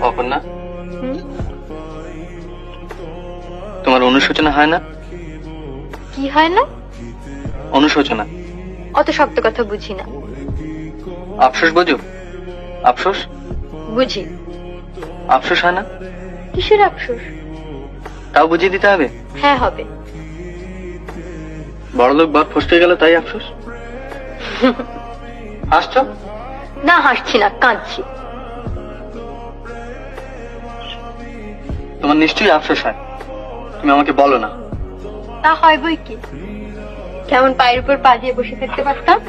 অপর্ণা, তোমার অনুশোচনা হয় না? কি হয় না? অনুশোচনা। অত শক্ত কথা বুঝি না। আফসোস বোঝো? আফসোস বুঝি। আফসোস হয় না? কিসের আফসোস? তাও বুঝিয়ে দিতে হবে? হ্যাঁ হবে। বড়লোক বাপ ফসকে গেল তাই আফসোস? হাসছো? না হাসছি না, কাঁদছি। তোমার নিশ্চয়ই আফসোস হয়, তুমি আমাকে বলো না। তা হয় বই কি, কেমন পায়ের উপর পা দিয়ে বসে থাকতে পারতাম।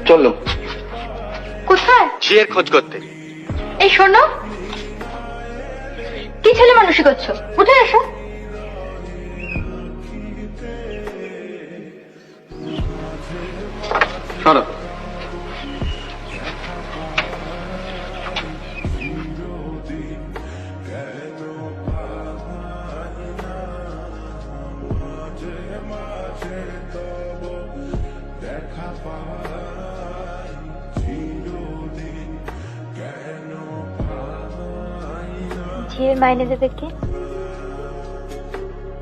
চললুম। কোথায়? ঝিয়ের খোঁজ করতে। এই শোনো, কি ছেলে মানুষই করছো, উঠে এসো। সরো। ঝিয়ের মাইনে দেবে কে?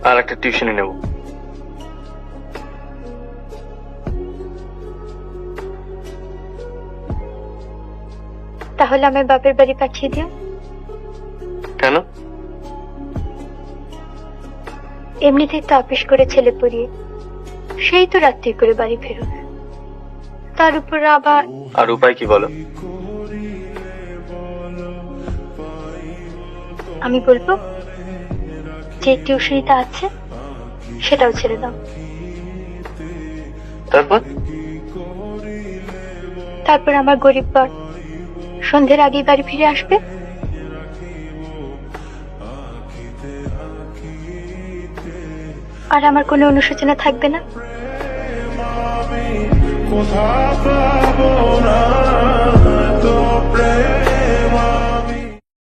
আর একটা টিউশনি নেব। তাহলে আমার বাপের বাড়ি পাঠিয়ে দিও। কেন? এমনিতেই তো অফিস করে ছেলে পড়িয়ে সেই তো রাত্রি করে বাড়ি ফেরো, তার উপর আবার। আর উপায় কি বলো? আমি বলবো যে টিউশনিটা আছে সেটাও ছেড়ে দাও। তারপর? তারপর আমার গরিব বর সন্ধ্যের আগেই বাড়ি ফিরে আসবে। আর আমার কোনো অনুশোচনা থাকবে না।